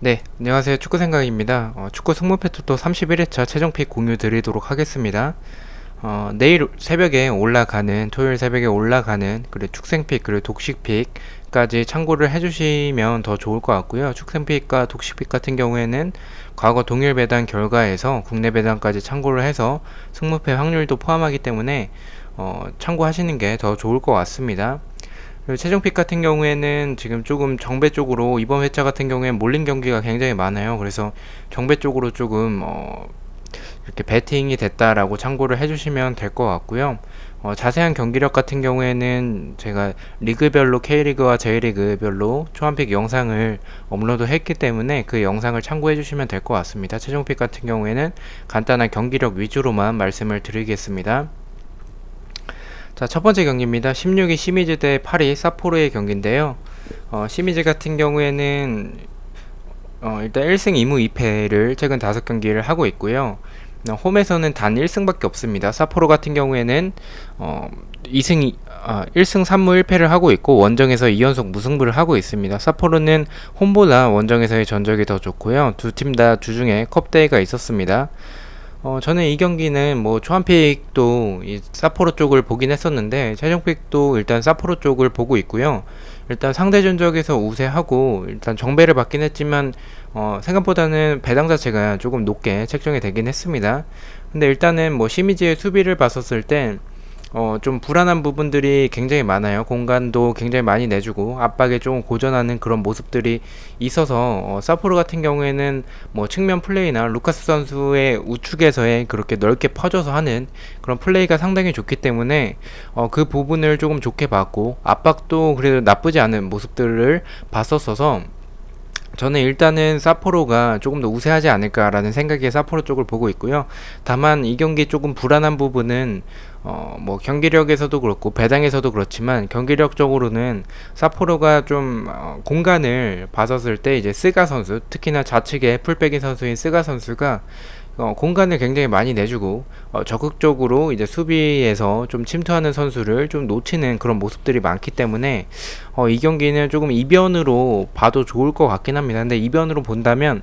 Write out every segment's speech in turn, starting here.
네, 안녕하세요. 축구생각입니다. 축구 승무패 토토 31회차 최종픽 공유 드리도록 하겠습니다. 내일 새벽에 올라가는, 토요일 새벽에 올라가는, 그리고 축생픽, 그리고 독식픽까지 참고를 해주시면 더 좋을 것 같고요. 축생픽과 독식픽 같은 경우에는 과거 동일 배당 결과에서 국내 배당까지 참고를 해서 승무패 확률도 포함하기 때문에 참고하시는 게 더 좋을 것 같습니다. 그리고 최종픽 같은 경우에는 지금 조금 정배 쪽으로 이번 회차 같은 경우에 몰린 경기가 굉장히 많아요. 그래서 정배 쪽으로 조금 이렇게 배팅이 됐다라고 참고를 해주시면 될 것 같고요. 자세한 경기력 같은 경우에는 제가 리그별로 K리그와 J리그별로 초안픽 영상을 업로드 했기 때문에 그 영상을 참고해 주시면 될 것 같습니다. 최종픽 같은 경우에는 간단한 경기력 위주로만 말씀을 드리겠습니다. 자, 첫 번째 경기입니다. 16위 시미즈 대 8위 사포로의 경기인데요. 시미즈 같은 경우에는 일단 1승 2무 2패를 최근 5경기를 하고 있고요. 홈에서는 단 1승밖에 없습니다. 사포로 같은 경우에는 1승 3무 1패를 하고 있고 원정에서 2연속 무승부를 하고 있습니다. 사포로는 홈보다 원정에서의 전적이 더 좋고요. 두 팀 다 주중에 컵대회가 있었습니다. 저는 이 경기는 뭐 초안픽도 이 사포로 쪽을 보긴 했었는데 최종픽도 일단 사포로 쪽을 보고 있고요. 일단 상대 전적에서 우세하고 일단 정배를 받긴 했지만 생각보다는 배당 자체가 조금 높게 책정이 되긴 했습니다. 근데 일단은 뭐 시미즈의 수비를 봤었을 때 좀 불안한 부분들이 굉장히 많아요. 공간도 굉장히 많이 내주고 압박에 좀 고전하는 그런 모습들이 있어서 사포로 같은 경우에는 뭐 측면 플레이나 루카스 선수의 우측에서의 그렇게 넓게 퍼져서 하는 그런 플레이가 상당히 좋기 때문에 그 부분을 조금 좋게 봤고 압박도 그래도 나쁘지 않은 모습들을 봤었어서 저는 일단은 사포로가 조금 더 우세하지 않을까라는 생각에 사포로 쪽을 보고 있고요. 다만 이 경기 조금 불안한 부분은 뭐 경기력에서도 그렇고 배당에서도 그렇지만 경기력적으로는 사포로가 좀 공간을 봤었을 때 이제 스가 선수, 특히나 좌측에 풀백인 선수인 스가 선수가 공간을 굉장히 많이 내주고 적극적으로 이제 수비에서 좀 침투하는 선수를 좀 놓치는 그런 모습들이 많기 때문에 이 경기는 조금 이변으로 봐도 좋을 것 같긴 합니다. 근데 이변으로 본다면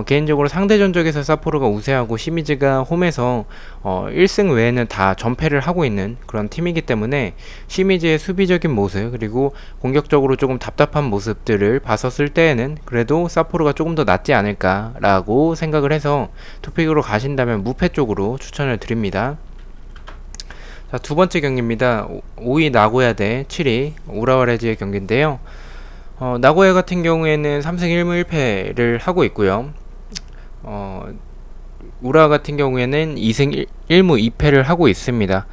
개인적으로 상대 전적에서 사포로가 우세하고 시미즈가 홈에서 1승 외에는 다 전패를 하고 있는 그런 팀이기 때문에 시미즈의 수비적인 모습 그리고 공격적으로 조금 답답한 모습들을 봤었을 때에는 그래도 사포로가 조금 더 낫지 않을까라고 생각을 해서 투픽으로 가신다면 무패 쪽으로 추천을 드립니다. 자, 두 번째 경기입니다. 5위 나고야 대 7위 우라와 레즈의 경기인데요. 나고야 같은 경우에는 3승 1무 1패를 하고 있고요. 우라 같은 경우에는 2승 1무 2패를 하고 있습니다.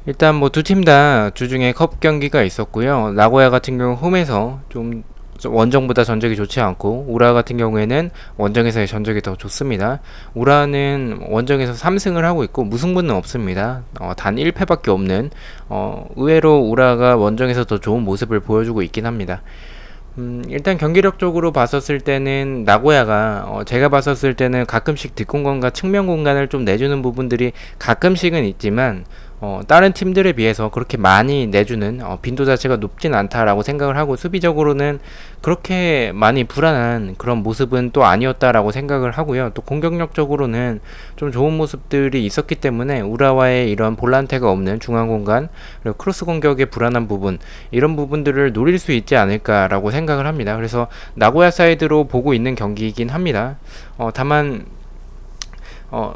일단 뭐 두 팀 다 주중에 컵 경기가 있었고요. 나고야 같은 경우 홈에서 좀 원정보다 전적이 좋지 않고 우라 같은 경우에는 원정에서의 전적이 더 좋습니다. 우라는 원정에서 3승을 하고 있고 무승부는 없습니다. 단 1패밖에 없는 의외로 우라가 원정에서 더 좋은 모습을 보여주고 있긴 합니다. 일단 경기력적으로 봤었을 때는 나고야가 제가 봤었을 때는 가끔씩 뒷공간과 측면 공간을 좀 내주는 부분들이 가끔씩은 있지만 다른 팀들에 비해서 그렇게 많이 내주는 빈도 자체가 높진 않다라고 생각을 하고 수비적으로는 그렇게 많이 불안한 그런 모습은 또 아니었다라고 생각을 하고요. 또 공격력적으로는 좀 좋은 모습들이 있었기 때문에 우라와의 이런 볼란테가 없는 중앙 공간 그리고 크로스 공격의 불안한 부분 이런 부분들을 노릴 수 있지 않을까라고 생각을 합니다. 그래서 나고야 사이드로 보고 있는 경기이긴 합니다. 다만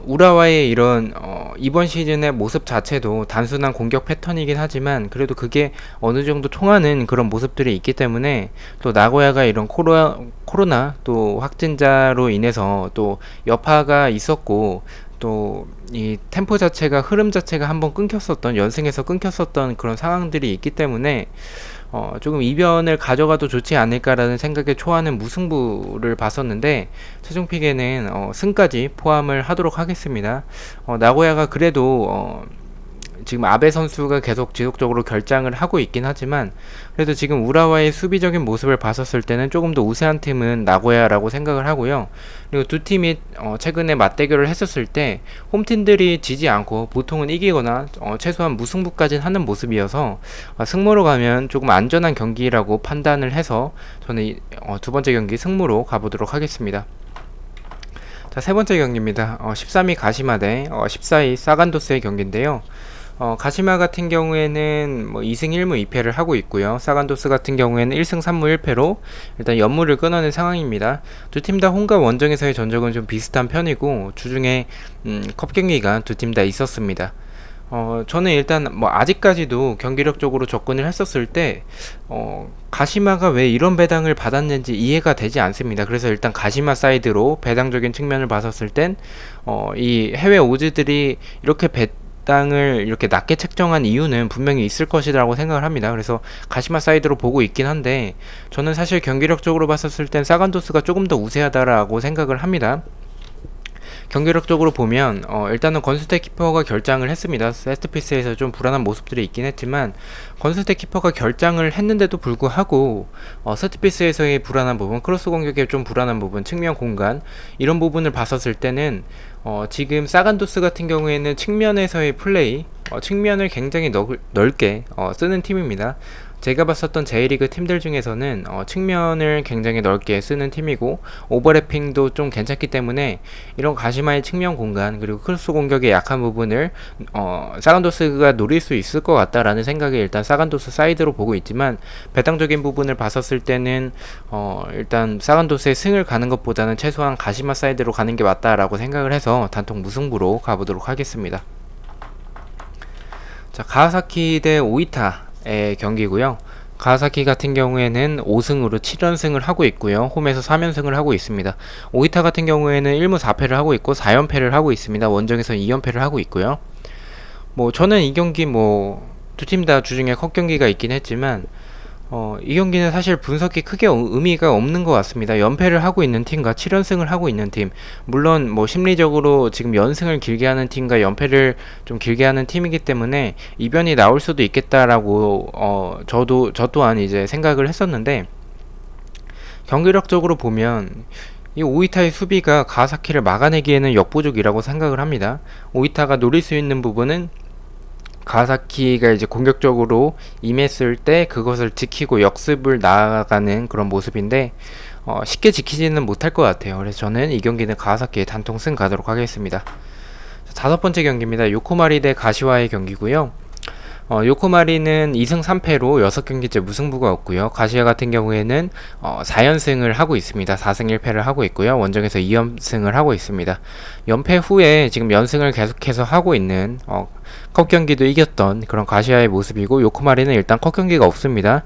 우라와의 이런 이번 시즌의 모습 자체도 단순한 공격 패턴이긴 하지만 그래도 그게 어느 정도 통하는 그런 모습들이 있기 때문에 또 나고야가 이런 코로나 또 확진자로 인해서 또 여파가 있었고 또 이 템포 자체가 흐름 자체가 한번 끊겼었던 연승에서 끊겼었던 그런 상황들이 있기 때문에 조금 이변을 가져가도 좋지 않을까라는 생각에 초하는 무승부를 봤었는데 최종 픽에는 승까지 포함을 하도록 하겠습니다. 나고야가 그래도 지금 아베 선수가 계속 지속적으로 결장을 하고 있긴 하지만 그래도 지금 우라와의 수비적인 모습을 봤었을 때는 조금 더 우세한 팀은 나고야라고 생각을 하고요. 그리고 두 팀이 최근에 맞대결을 했었을 때 홈팀들이 지지 않고 보통은 이기거나 최소한 무승부까지는 하는 모습이어서 승무로 가면 조금 안전한 경기라고 판단을 해서 저는 두 번째 경기 승무로 가보도록 하겠습니다. 자, 세 번째 경기입니다. 13위 가시마 대 14위 사간도스의 경기인데요. 가시마 같은 경우에는 뭐 2승 1무 2패를 하고 있고요. 사간도스 같은 경우에는 1승 3무 1패로 일단 연무를 끊어낸 상황입니다. 두 팀 다 홈과 원정에서의 전적은 좀 비슷한 편이고 주중에 컵 경기가 두 팀 다 있었습니다. 저는 일단 뭐 아직까지도 경기력적으로 접근을 했었을 때 가시마가 왜 이런 배당을 받았는지 이해가 되지 않습니다. 그래서 일단 가시마 사이드로 배당적인 측면을 봤었을 땐 이 해외 오즈들이 이렇게 배당을 이렇게 낮게 책정한 이유는 분명히 있을 것이라고 생각을 합니다. 그래서 가시마 사이드로 보고 있긴 한데 저는 사실 경기력적으로 봤었을 땐 사간도스가 조금 더 우세하다라고 생각을 합니다. 경기력적으로 보면 일단은 건수태 키퍼가 결장을 했습니다. 세트피스에서 좀 불안한 모습들이 있긴 했지만 건수태 키퍼가 결장을 했는데도 불구하고 세트피스에서의 불안한 부분, 크로스 공격의 좀 불안한 부분, 측면 공간 이런 부분을 봤었을 때는 지금 사간도스 같은 경우에는 측면에서의 플레이, 측면을 굉장히 넓게 쓰는 팀입니다. 제가 봤었던 J리그 팀들 중에서는 측면을 굉장히 넓게 쓰는 팀이고 오버래핑도 좀 괜찮기 때문에 이런 가시마의 측면 공간 그리고 크로스 공격의 약한 부분을 사간도스가 노릴 수 있을 것 같다라는 생각에 일단 사간도스 사이드로 보고 있지만 배당적인 부분을 봤었을 때는 일단 사간도스의 승을 가는 것보다는 최소한 가시마 사이드로 가는 게 맞다라고 생각을 해서 단통 무승부로 가보도록 하겠습니다. 자, 가와사키 대 오이타의 경기고요. 가와사키 같은 경우에는 5승으로 7연승을 하고 있고요. 홈에서 3연승을 하고 있습니다. 오이타 같은 경우에는 1무 4패를 하고 있고 4연패를 하고 있습니다. 원정에서 2연패를 하고 있고요. 뭐 저는 이 경기 뭐 두 팀 다 주중에 컵 경기가 있긴 했지만 이 경기는 사실 분석이 크게 의미가 없는 것 같습니다. 연패를 하고 있는 팀과 7연승을 하고 있는 팀, 물론 뭐 심리적으로 지금 연승을 길게 하는 팀과 연패를 좀 길게 하는 팀이기 때문에 이변이 나올 수도 있겠다라고 저 또한 이제 생각을 했었는데 경기력적으로 보면 이 오이타의 수비가 가와사키를 막아내기에는 역부족이라고 생각을 합니다. 오이타가 노릴 수 있는 부분은 가와사키가 이제 공격적으로 임했을 때 그것을 지키고 역습을 나아가는 그런 모습인데 쉽게 지키지는 못할 것 같아요. 그래서 저는 이 경기는 가와사키의 단통 승 가도록 하겠습니다. 다섯 번째 경기입니다. 요코마리 대 가시와의 경기고요. 요코마리는 2승 3패로 6경기째 무승부가 없고요. 가시와 같은 경우에는 4연승을 하고 있습니다. 4승 1패를 하고 있고요. 원정에서 2연승을 하고 있습니다. 연패 후에 지금 연승을 계속해서 하고 있는 컵 경기도 이겼던 그런 가시와의 모습이고 요코마리는 일단 컵 경기가 없습니다.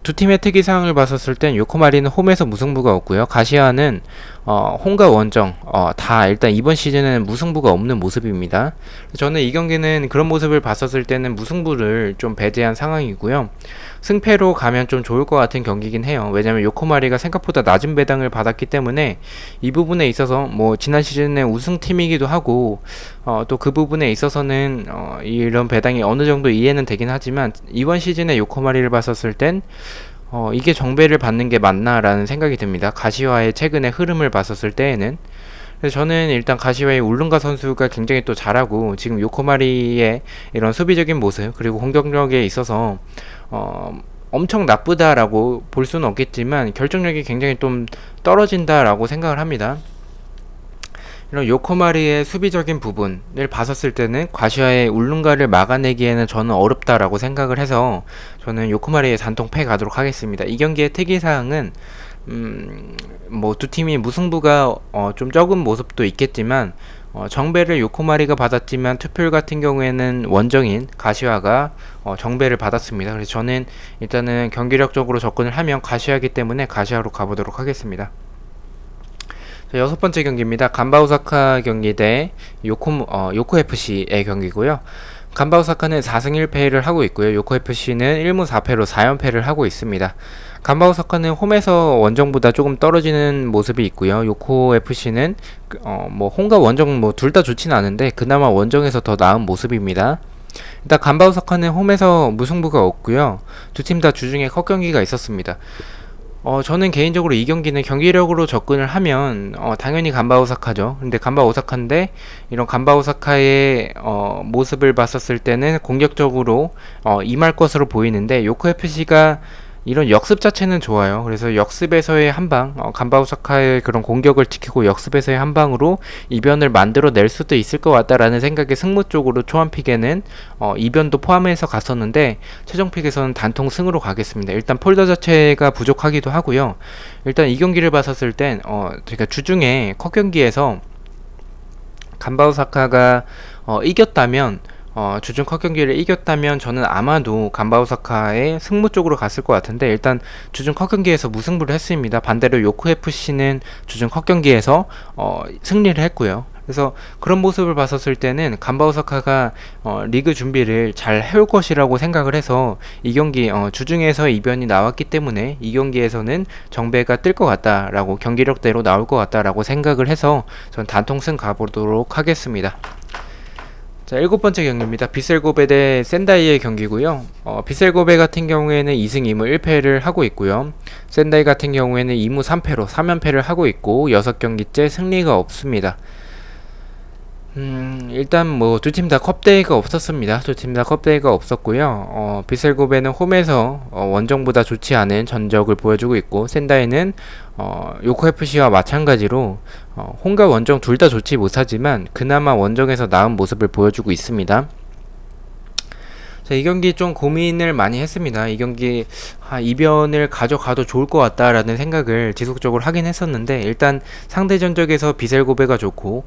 두 팀의 특이사항을 봤었을 땐 요코마리는 홈에서 무승부가 없고요. 가시와는 홈과 원정 다 일단 이번 시즌은 무승부가 없는 모습입니다. 저는 이 경기는 그런 모습을 봤었을 때는 무승부를 좀 배제한 상황이고요. 승패로 가면 좀 좋을 것 같은 경기긴 해요. 왜냐면 요코마리가 생각보다 낮은 배당을 받았기 때문에 이 부분에 있어서 뭐 지난 시즌의 우승팀이기도 하고 또 그 부분에 있어서는 이런 배당이 어느 정도 이해는 되긴 하지만 이번 시즌의 요코마리를 봤었을 땐 이게 정배를 받는 게 맞나라는 생각이 듭니다. 가시와의 최근의 흐름을 봤었을 때에는. 그래서 저는 일단 가시와의 울룬가 선수가 굉장히 또 잘하고 지금 요코마리의 이런 수비적인 모습 그리고 공격력에 있어서 엄청 나쁘다라고 볼 수는 없겠지만 결정력이 굉장히 좀 떨어진다라고 생각을 합니다. 이런 요코마리의 수비적인 부분을 봤었을 때는 가시와의 울룬가를 막아내기에는 저는 어렵다라고 생각을 해서 저는 요코마리의 단통패 가도록 하겠습니다. 이 경기의 특이사항은 뭐 두 팀이 무승부가 좀 적은 모습도 있겠지만 정배를 요코마리가 받았지만 투표율 같은 경우에는 원정인 가시와가 정배를 받았습니다. 그래서 저는 일단은 경기력적으로 접근을 하면 가시와이기 때문에 가시와로 가보도록 하겠습니다. 여섯 번째 경기입니다. 간바오사카 경기 대 요코FC의 경기고요. 간바오사카는 4승 1패를 하고 있고요. 요코FC는 1무 4패로 4연패를 하고 있습니다. 간바오사카는 홈에서 원정보다 조금 떨어지는 모습이 있고요. 요코FC는 뭐 홈과 원정 뭐 둘 다 좋지는 않은데 그나마 원정에서 더 나은 모습입니다. 일단 간바 오사카는 홈에서 무승부가 없고요. 두 팀 다 주중에 컷 경기가 있었습니다. 저는 개인적으로 이 경기는 경기력으로 접근을 하면 당연히 간바 오사카죠. 근데 간바 오사카인데 이런 간바 오사카의 모습을 봤었을 때는 공격적으로 임할 것으로 보이는데 요코 FC가 이런 역습 자체는 좋아요. 그래서 역습에서의 한방, 간바 오사카의 그런 공격을 지키고 역습에서의 한방으로 이변을 만들어낼 수도 있을 것 같다라는 생각에 승무 쪽으로 초안픽에는 이변도 포함해서 갔었는데 최종 픽에서는 단통 승으로 가겠습니다. 일단 폴더 자체가 부족하기도 하고요. 일단 이 경기를 봤었을 땐 제가 주중에 컷 경기에서 간바 오사카가 이겼다면 주중 컷 경기를 이겼다면 저는 아마도 간바 오사카의 승무 쪽으로 갔을 것 같은데 일단 주중 컷 경기에서 무승부를 했습니다. 반대로 요코 FC는 주중 컷 경기에서 승리를 했고요. 그래서 그런 모습을 봤었을 때는 간바 오사카가 리그 준비를 잘 해올 것이라고 생각을 해서 이 경기 주중에서 이변이 나왔기 때문에 이 경기에서는 정배가 뜰 것 같다라고 경기력대로 나올 것 같다라고 생각을 해서 전 단통승 가보도록 하겠습니다. 자, 7번째 경기입니다. 비셀고베 대 센다이의 경기고요. 비셀고베 같은 경우에는 2승 2무 1패를 하고 있고요. 센다이 같은 경우에는 2무 3패로 3연패를 하고 있고 6경기째 승리가 없습니다. 일단 뭐 두 팀 다 컵데이가 없었습니다. 두 팀 다 컵데이가 없었고요. 비셀고베는 홈에서 원정보다 좋지 않은 전적을 보여주고 있고 센다이는 요코 FC와 마찬가지로 홈과 원정 둘 다 좋지 못하지만 그나마 원정에서 나은 모습을 보여주고 있습니다. 자, 이 경기 좀 고민을 많이 했습니다. 이 경기 이변을 가져가도 좋을 것 같다라는 생각을 지속적으로 하긴 했었는데 일단 상대 전적에서 비셀고베가 좋고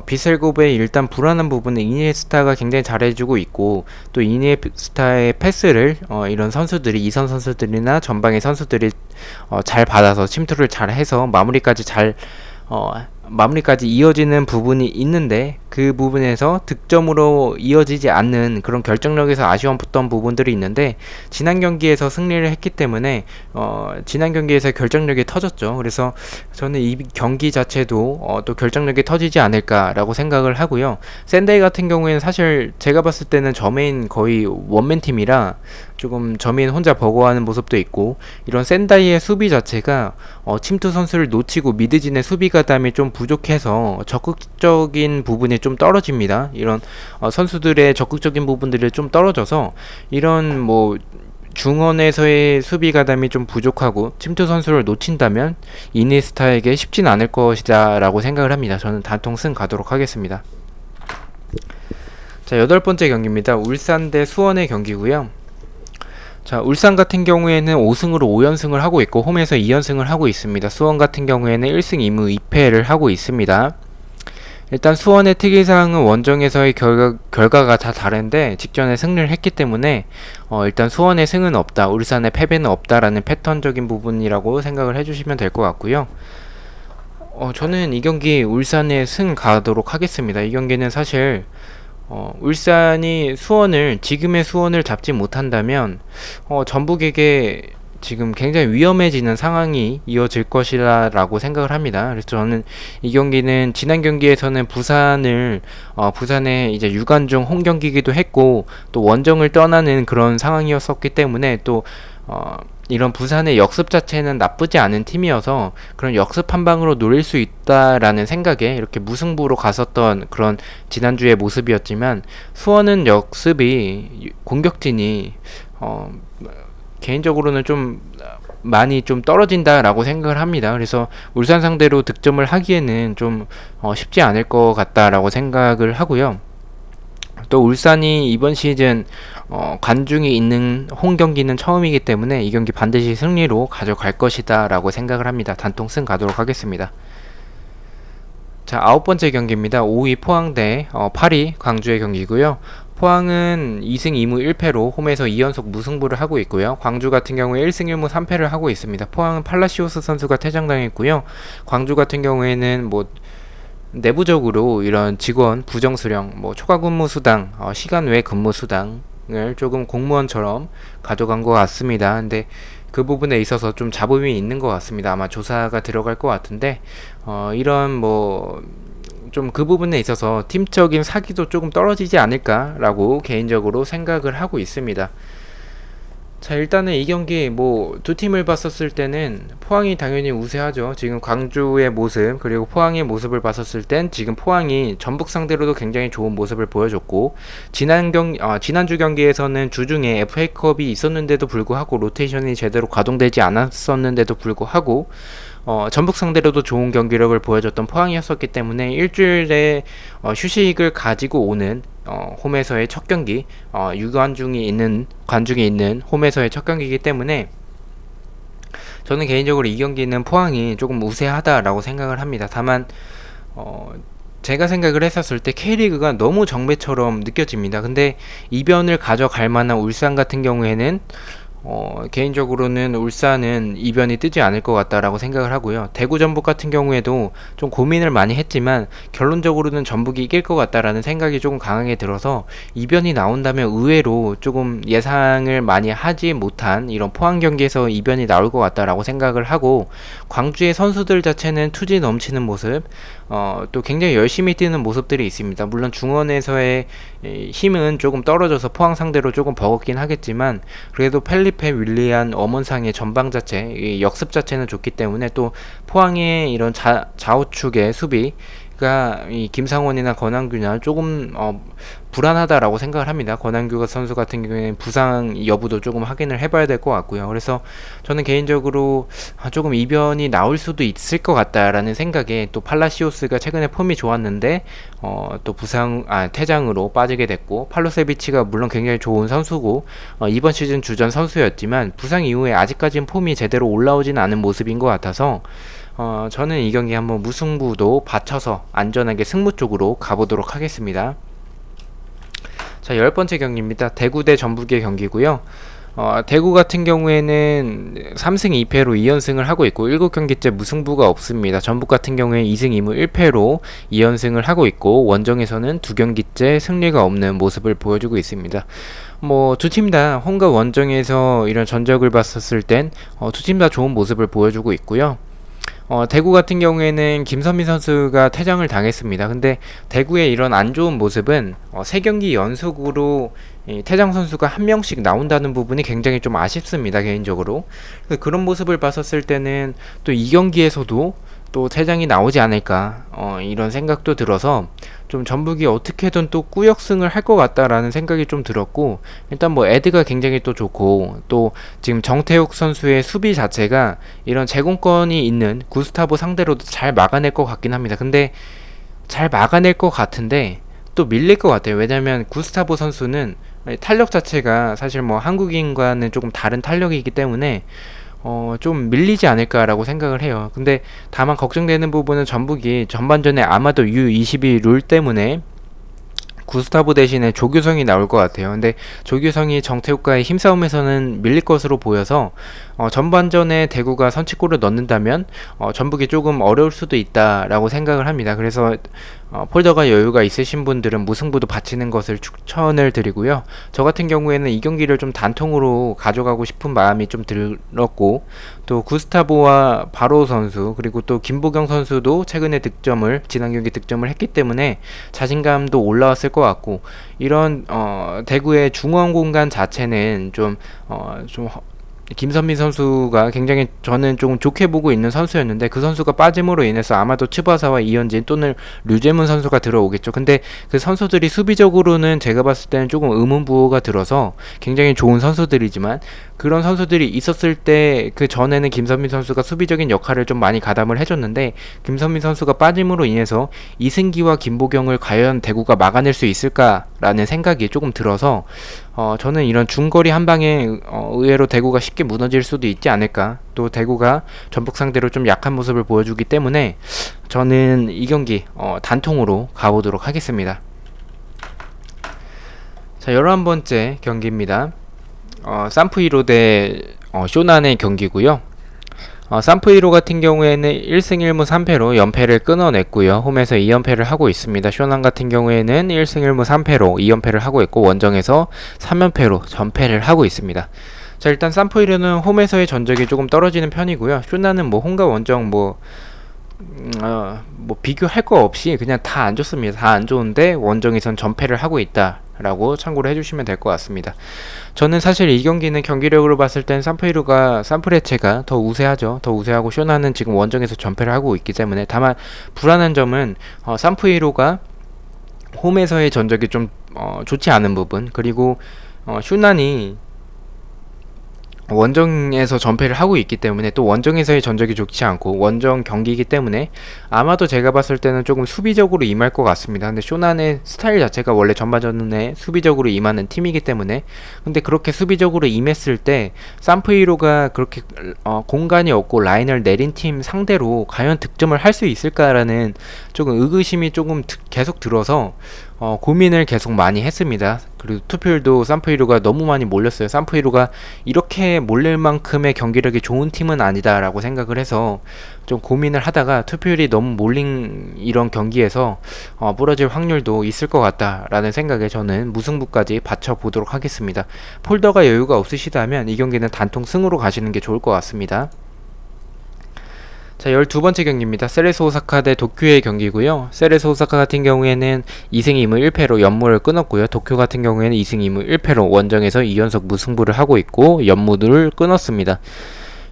비셀고베의 일단 불안한 부분은 이니에스타가 굉장히 잘해주고 있고 또 이니에스타의 패스를 이런 선수들이 이선 선수들이나 전방의 선수들이 잘 받아서 침투를 잘 해서 마무리까지 이어지는 부분이 있는데 그 부분에서 득점으로 이어지지 않는 그런 결정력에서 아쉬웠던 부분들이 있는데 지난 경기에서 승리를 했기 때문에 지난 경기에서 결정력이 터졌죠. 그래서 저는 이 경기 자체도 또 결정력이 터지지 않을까라고 생각을 하고요. 샌데이 같은 경우에는 사실 제가 봤을 때는 저메인 거의 원맨 팀이라 조금 저메인 혼자 버거워하는 모습도 있고 이런 샌다이의 수비 자체가 침투 선수를 놓치고 미드진의 수비 가담이 좀 부족해서 적극적인 부분이 좀 떨어집니다. 이런 선수들의 적극적인 부분들이 좀 떨어져서 이런 뭐 중원에서의 수비 가담이 좀 부족하고 침투 선수를 놓친다면 이니스타에게 쉽진 않을 것이다 라고 생각을 합니다. 저는 단통승 가도록 하겠습니다. 자, 8번째 경기입니다. 울산 대 수원의 경기고요. 자, 울산 같은 경우에는 5승으로 5연승을 하고 있고 홈에서 2연승을 하고 있습니다. 수원 같은 경우에는 1승 2무 2패를 하고 있습니다. 일단 수원의 특이사항은 원정에서의 결과가 다 다른데 직전에 승리를 했기 때문에 일단 수원의 승은 없다, 울산의 패배는 없다라는 패턴적인 부분이라고 생각을 해주시면 될 것 같고요. 저는 이 경기 울산의 승 가도록 하겠습니다. 이 경기는 사실 울산이 지금의 수원을 잡지 못한다면 전북에게 지금 굉장히 위험해지는 상황이 이어질 것이라고 생각을 합니다. 그래서 저는 이 경기는 지난 경기에서는 부산의 이제 유관중 홈 경기이기도 했고 또 원정을 떠나는 그런 상황이었었기 때문에 또 이런 부산의 역습 자체는 나쁘지 않은 팀이어서 그런 역습 한 방으로 노릴 수 있다라는 생각에 이렇게 무승부로 갔었던 그런 지난주의 모습이었지만 수원은 역습이 공격진이 개인적으로는 좀 많이 좀 떨어진다라고 생각을 합니다. 그래서 울산 상대로 득점을 하기에는 좀 쉽지 않을 것 같다라고 생각을 하고요. 또 울산이 이번 시즌 관중이 있는 홈 경기는 처음이기 때문에 이 경기 반드시 승리로 가져갈 것이다 라고 생각을 합니다. 단통승 가도록 하겠습니다. 자, 9번째 경기입니다. 5위 포항 대 8위 광주의 경기고요. 포항은 2승 2무 1패로 홈에서 2연속 무승부를 하고 있고요. 광주 같은 경우에 1승 1무 3패를 하고 있습니다. 포항은 팔라시오스 선수가 퇴장당했고요. 광주 같은 경우에는 뭐 내부적으로 이런 직원 부정수령, 뭐 초과 근무 수당, 시간 외 근무 수당을 조금 공무원처럼 가져간 것 같습니다. 근데 그 부분에 있어서 좀 잡음이 있는 것 같습니다. 아마 조사가 들어갈 것 같은데 이런 뭐 좀 그 부분에 있어서 팀적인 사기도 조금 떨어지지 않을까라고 개인적으로 생각을 하고 있습니다. 자, 일단은 이 경기 뭐 두 팀을 봤었을 때는 포항이 당연히 우세하죠. 지금 광주의 모습 그리고 포항의 모습을 봤었을 땐 지금 포항이 전북 상대로도 굉장히 좋은 모습을 보여줬고, 지난주 경기에서는 주중에 FA컵이 있었는데도 불구하고 로테이션이 제대로 가동되지 않았었는데도 불구하고 전북 상대로도 좋은 경기력을 보여줬던 포항이었었기 때문에 일주일에 휴식을 가지고 오는 홈에서의 첫 경기, 관중이 있는 홈에서의 첫 경기이기 때문에 저는 개인적으로 이 경기는 포항이 조금 우세하다라고 생각을 합니다. 다만 제가 생각을 했었을 때 K리그가 너무 정배처럼 느껴집니다. 근데 이변을 가져갈 만한 울산 같은 경우에는 개인적으로는 울산은 이변이 뜨지 않을 것 같다라고 생각을 하고요. 대구 전북 같은 경우에도 좀 고민을 많이 했지만 결론적으로는 전북이 이길 것 같다라는 생각이 조금 강하게 들어서 이변이 나온다면 의외로 조금 예상을 많이 하지 못한 이런 포항 경기에서 이변이 나올 것 같다라고 생각을 하고, 광주의 선수들 자체는 투지 넘치는 모습, 또 굉장히 열심히 뛰는 모습들이 있습니다. 물론 중원에서의 힘은 조금 떨어져서 포항 상대로 조금 버겁긴 하겠지만 그래도 펠리페, 윌리안, 엄원상의 전방 자체, 이 역습 자체는 좋기 때문에, 또 포항의 이런 좌우측의 수비가 이 김상원이나 권한규나 조금 불안하다라고 생각을 합니다. 권한규 선수 같은 경우에는 부상 여부도 조금 확인을 해봐야 될 것 같고요. 그래서 저는 개인적으로 조금 이변이 나올 수도 있을 것 같다라는 생각에, 또 팔라시오스가 최근에 폼이 좋았는데 또 퇴장으로 빠지게 됐고, 팔로세비치가 물론 굉장히 좋은 선수고 이번 시즌 주전 선수였지만 부상 이후에 아직까지는 폼이 제대로 올라오지는 않은 모습인 것 같아서 저는 이 경기 한번 무승부도 받쳐서 안전하게 승부 쪽으로 가보도록 하겠습니다. 자, 10번째 경기입니다. 대구 대 전북의 경기고요. 대구 같은 경우에는 3승 2패로 2연승을 하고 있고 7경기째 무승부가 없습니다. 전북 같은 경우에 2승 2무 1패로 2연승을 하고 있고 원정에서는 2경기째 승리가 없는 모습을 보여주고 있습니다. 뭐 두 팀 다 홈과 원정에서 이런 전적을 봤었을 땐 두 팀 다 좋은 모습을 보여주고 있고요. 대구 같은 경우에는 김선민 선수가 퇴장을 당했습니다. 근데 대구의 이런 안 좋은 모습은 3경기 연속으로 퇴장 선수가 한 명씩 나온다는 부분이 굉장히 좀 아쉽습니다. 개인적으로. 그런 모습을 봤었을 때는 또 이 경기에서도 또 퇴장이 나오지 않을까 이런 생각도 들어서 좀 전북이 어떻게든 또 꾸역승을 할 것 같다라는 생각이 좀 들었고, 일단 뭐 에드가 굉장히 또 좋고, 또 지금 정태욱 선수의 수비 자체가 이런 제공권이 있는 구스타보 상대로도 잘 막아낼 것 같긴 합니다. 근데 잘 막아낼 것 같은데 또 밀릴 것 같아요. 왜냐면 구스타보 선수는 탄력 자체가 사실 뭐 한국인과는 조금 다른 탄력이기 때문에 좀 밀리지 않을까라고 생각을 해요. 근데 다만 걱정되는 부분은 전북이 전반전에 아마도 U22 룰 때문에 구스타보 대신에 조규성이 나올 것 같아요. 근데 조규성이 정태욱과의 힘싸움에서는 밀릴 것으로 보여서 전반전에 대구가 선취골을 넣는다면 전북이 조금 어려울 수도 있다라고 생각을 합니다. 그래서 폴더가 여유가 있으신 분들은 무승부도 바치는 것을 추천을 드리고요. 저 같은 경우에는 이 경기를 좀 단통으로 가져가고 싶은 마음이 좀 들었고, 또 구스타보와 바로 선수 그리고 또 김보경 선수도 최근에 지난 경기 득점을 했기 때문에 자신감도 올라왔을 것 같고, 이런 대구의 중원 공간 자체는 좀 김선민 선수가 굉장히 저는 조금 좋게 보고 있는 선수였는데, 그 선수가 빠짐으로 인해서 아마도 츠바사와 이현진 또는 류재문 선수가 들어오겠죠. 근데 그 선수들이 수비적으로는 제가 봤을 때는 조금 의문부호가 들어서 굉장히 좋은 선수들이지만, 그런 선수들이 있었을 때 그 전에는 김선민 선수가 수비적인 역할을 좀 많이 가담을 해줬는데, 김선민 선수가 빠짐으로 인해서 이승기와 김보경을 과연 대구가 막아낼 수 있을까라는 생각이 조금 들어서 저는 이런 중거리 한 방에 의외로 대구가 쉽게 무너질 수도 있지 않을까. 또 대구가 전북 상대로 좀 약한 모습을 보여주기 때문에 저는 이 경기 단통으로 가보도록 하겠습니다. 자, 11번째 경기입니다. 산프이로 대 쇼난의 경기고요. 산프이로 같은 경우에는 1승 1무 3패로 연패를 끊어냈고요. 홈에서 2연패를 하고 있습니다. 쇼난 같은 경우에는 1승 1무 3패로 2연패를 하고 있고 원정에서 3연패로 전패를 하고 있습니다. 자, 일단 산프이로는 홈에서의 전적이 조금 떨어지는 편이고요. 쇼난은 뭐 홈과 원정 뭐 뭐 비교할 거 없이 그냥 다 안 좋습니다. 다 안 좋은데 원정에선 전패를 하고 있다라고 참고를 해주시면 될 것 같습니다. 저는 사실 이 경기는 경기력으로 봤을 땐 산프레체가 더 우세하죠. 더 우세하고 쇼나는 지금 원정에서 전패를 하고 있기 때문에, 다만 불안한 점은 산프이로가 홈에서의 전적이 좀 좋지 않은 부분, 그리고 슈난이 원정에서 전패를 하고 있기 때문에, 또 원정에서의 전적이 좋지 않고 원정 경기이기 때문에 아마도 제가 봤을 때는 조금 수비적으로 임할 것 같습니다. 근데 쇼난의 스타일 자체가 원래 전반전에 수비적으로 임하는 팀이기 때문에, 근데 그렇게 수비적으로 임했을 때 산프이로가 그렇게 공간이 없고 라인을 내린 팀 상대로 과연 득점을 할 수 있을까라는 조금 의구심이 조금 계속 들어서 고민을 계속 많이 했습니다. 그리고 투표율도 산프이로가 너무 많이 몰렸어요. 산프이로가 이렇게 몰릴 만큼의 경기력이 좋은 팀은 아니다라고 생각을 해서 좀 고민을 하다가, 투표율이 너무 몰린 이런 경기에서 부러질 확률도 있을 것 같다라는 생각에 저는 무승부까지 받쳐보도록 하겠습니다. 폴더가 여유가 없으시다면 이 경기는 단통 승으로 가시는 게 좋을 것 같습니다. 자, 12번째 경기입니다. 세레소 오사카 대 도쿄의 경기고요. 세레소 오사카 같은 경우에는 2승 2무 1패로 연무를 끊었고요. 도쿄 같은 경우에는 2승 2무 1패로 원정에서 2연속 무승부를 하고 있고 연무를 끊었습니다.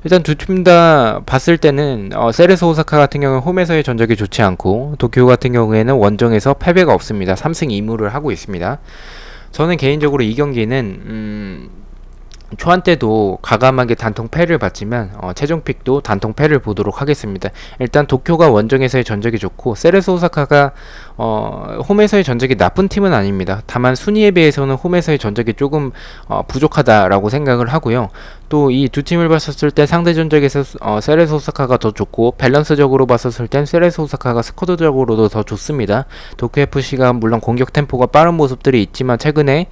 일단 두 팀 다 봤을 때는 세레소 오사카 같은 경우는 홈에서의 전적이 좋지 않고, 도쿄 같은 경우에는 원정에서 패배가 없습니다. 3승 2무를 하고 있습니다. 저는 개인적으로 이 경기는 초안 때도 과감하게 단통 패를 봤지만 최종 픽도 단통 패를 보도록 하겠습니다. 일단 도쿄가 원정에서의 전적이 좋고 세레소 오사카가 홈에서의 전적이 나쁜 팀은 아닙니다. 다만 순위에 비해서는 홈에서의 전적이 조금 부족하다라고 생각을 하고요. 또 이 두 팀을 봤었을 때 상대 전적에서 세레소 오사카가 더 좋고, 밸런스적으로 봤었을 땐 세레소 오사카가 스쿼드적으로도 더 좋습니다. 도쿄 FC가 물론 공격 템포가 빠른 모습들이 있지만 최근에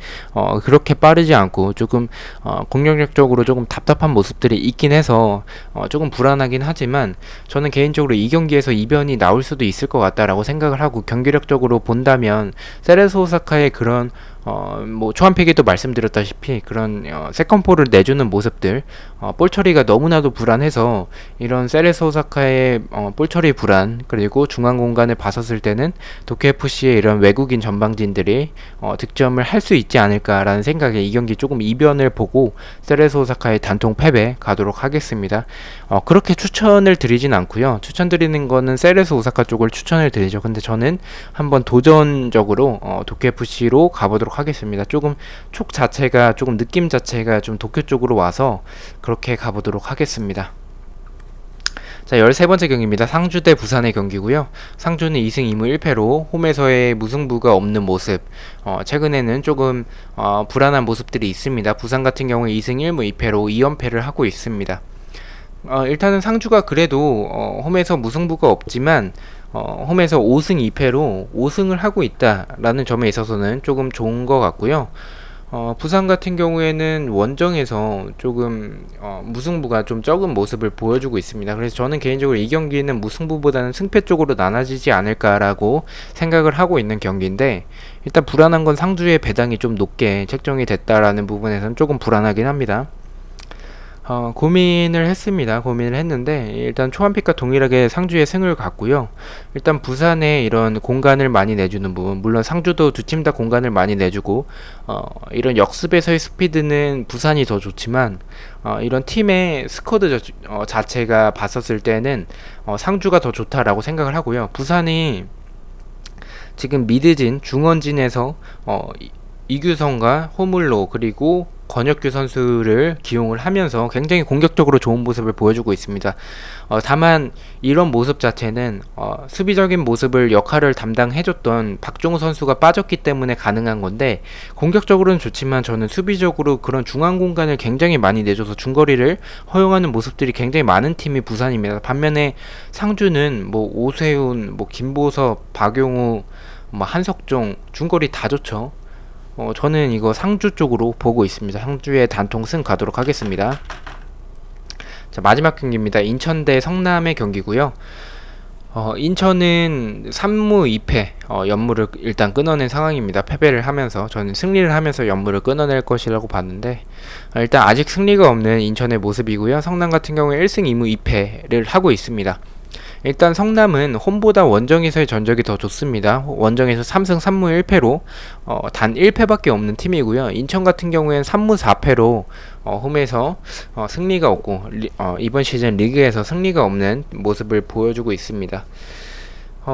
그렇게 빠르지 않고 조금 공격력적으로 조금 답답한 모습들이 있긴 해서 조금 불안하긴 하지만, 저는 개인적으로 이 경기에서 이변이 나올 수도 있을 것 같다라고 생각을 하고, 경기력적으로 본다면 세레소 오사카의 그런 뭐 초안팩에도 말씀드렸다시피 그런 세컨볼을 내주는 모습들, 볼 처리가 너무나도 불안해서 이런 세레소 오사카의 볼 처리 불안, 그리고 중앙 공간을 봤었을 때는 도쿄 FC의 이런 외국인 전방진들이 득점을 할 수 있지 않을까라는 생각에 이 경기 조금 이변을 보고 세레소 오사카의 단통 패배 가도록 하겠습니다. 그렇게 추천을 드리진 않고요. 추천드리는 거는 세레소 오사카 쪽을 추천을 드리죠. 근데 저는 한번 도전적으로 도쿄 FC로 가보도록 하겠습니다. 조금 촉 자체가, 조금 느낌 자체가 좀 도쿄 쪽으로 와서 그렇게 가보도록 하겠습니다. 자, 13번째 경기입니다. 상주 대 부산의 경기고요. 상주는 2승 2무 1패로 홈에서의 무승부가 없는 모습, 최근에는 조금 불안한 모습들이 있습니다. 부산 같은 경우에 2승 1무 2패로 2연패를 하고 있습니다. 일단은 상주가 그래도 홈에서 무승부가 없지만 홈에서 5승 2패로 5승을 하고 있다라는 점에 있어서는 조금 좋은 것 같고요. 부산 같은 경우에는 원정에서 조금 무승부가 좀 적은 모습을 보여주고 있습니다. 그래서 저는 개인적으로 이 경기는 무승부보다는 승패 쪽으로 나눠지지 않을까라고 생각을 하고 있는 경기인데, 일단 불안한 건 상주의 배당이 좀 높게 책정이 됐다라는 부분에서는 조금 불안하긴 합니다. 고민을 했는데 일단 초안픽과 동일하게 상주의 승을 갔고요. 일단 부산에 이런 공간을 많이 내주는 부분, 물론 상주도 두 팀 다 공간을 많이 내주고 이런 역습에서의 스피드는 부산이 더 좋지만 이런 팀의 스쿼드 자체가 봤었을 때는 상주가 더 좋다라고 생각을 하고요. 부산이 지금 미드진, 중원진에서 이규성과 호물로 그리고 권혁규 선수를 기용을 하면서 굉장히 공격적으로 좋은 모습을 보여주고 있습니다. 다만 이런 모습 자체는 수비적인 모습을 역할을 담당해줬던 박종우 선수가 빠졌기 때문에 가능한 건데, 공격적으로는 좋지만 저는 수비적으로 그런 중앙 공간을 굉장히 많이 내줘서 중거리를 허용하는 모습들이 굉장히 많은 팀이 부산입니다. 반면에 상주는 뭐 오세훈, 뭐 김보섭, 박용우, 뭐 한석종, 중거리 다 좋죠. 저는 이거 상주 쪽으로 보고 있습니다. 상주의 단통 승 가도록 하겠습니다. 자, 마지막 경기입니다. 인천 대 성남의 경기고요. 인천은 3무 2패 연무를 일단 끊어낸 상황입니다. 패배를 하면서, 저는 승리를 하면서 연무를 끊어낼 것이라고 봤는데 일단 아직 승리가 없는 인천의 모습이고요. 성남 같은 경우에 1승 2무 2패를 하고 있습니다. 일단 성남은 홈보다 원정에서의 전적이 더 좋습니다. 원정에서 3승 3무 1패로 단 1패밖에 없는 팀이고요. 인천 같은 경우에는 3무 4패로 홈에서 승리가 없고 이번 시즌 리그에서 승리가 없는 모습을 보여주고 있습니다.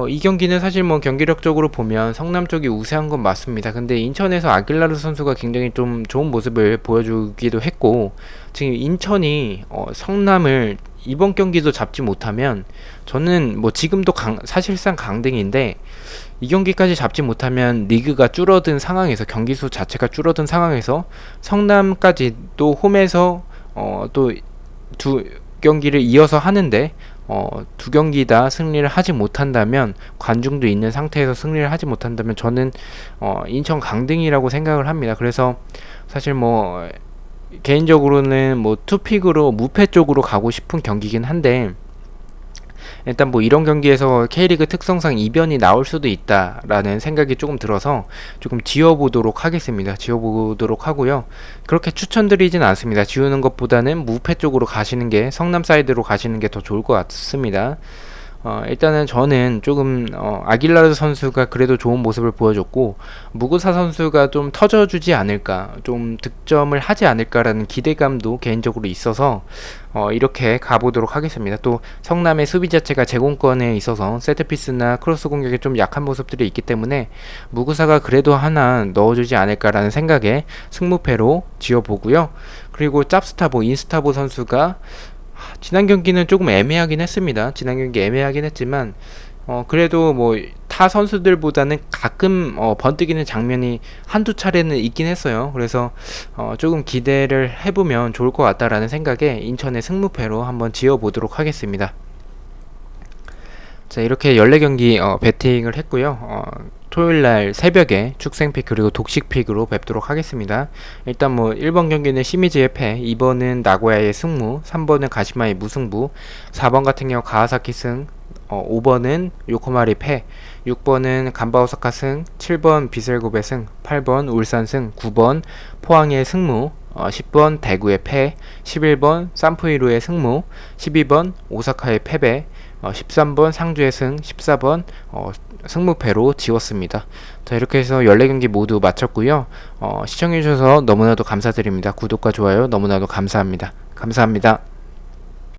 이 경기는 사실 뭐 경기력적으로 보면 성남 쪽이 우세한 건 맞습니다. 근데 인천에서 아길라르 선수가 굉장히 좀 좋은 모습을 보여주기도 했고, 지금 인천이 성남을 이번 경기도 잡지 못하면 저는 뭐 지금도 사실상 강등인데 이 경기까지 잡지 못하면 리그가 줄어든 상황에서 경기 수 자체가 줄어든 상황에서 성남까지 또 홈에서 또 두 경기를 이어서 하는데 두 경기 다 승리를 하지 못한다면, 관중도 있는 상태에서 승리를 하지 못한다면 저는 인천 강등이라고 생각을 합니다. 그래서 사실 뭐 개인적으로는 뭐 투픽으로 무패 쪽으로 가고 싶은 경기긴 한데, 일단 뭐 이런 경기에서 K리그 특성상 이변이 나올 수도 있다라는 생각이 조금 들어서 조금 지워보도록 하겠습니다. 지워보도록 하고요. 그렇게 추천드리진 않습니다. 지우는 것보다는 무패 쪽으로 가시는 게, 성남 사이드로 가시는 게 더 좋을 것 같습니다. 일단은 저는 조금 아길라르 선수가 그래도 좋은 모습을 보여줬고, 무구사 선수가 좀 터져주지 않을까, 좀 득점을 하지 않을까라는 기대감도 개인적으로 있어서 이렇게 가보도록 하겠습니다. 또 성남의 수비 자체가 제공권에 있어서 세트피스나 크로스 공격에 좀 약한 모습들이 있기 때문에 무구사가 그래도 하나 넣어주지 않을까라는 생각에 승무패로 지어보고요. 그리고 짭스타보, 인스타보 선수가 지난 경기는 조금 애매하긴 했습니다. 지난 경기 애매하긴 했지만 그래도 뭐 타 선수들보다는 가끔 번뜩이는 장면이 한두 차례는 있긴 했어요. 그래서 조금 기대를 해보면 좋을 것 같다라는 생각에 인천의 승무패로 한번 지어보도록 하겠습니다. 자, 이렇게 14경기 배팅을 했고요. 토요일날 새벽에 축생픽 그리고 독식픽으로 뵙도록 하겠습니다. 일단 뭐 1번 경기는 시미즈의 패, 2번은 나고야의 승무, 3번은 가시마의 무승부, 4번 같은 경우 가와사키 승, 5번은 요코마리 패, 6번은 간바오사카 승, 7번 비셀고베 승, 8번 울산 승, 9번 포항의 승무, 10번 대구의 패, 11번 산프이루의 승무, 12번 오사카의 패배, 13번 상주의 승, 14번 승무패로 지웠습니다. 자, 이렇게 해서 14경기 모두 마쳤고요. 시청해주셔서 너무나도 감사드립니다. 구독과 좋아요 너무나도 감사합니다. 감사합니다.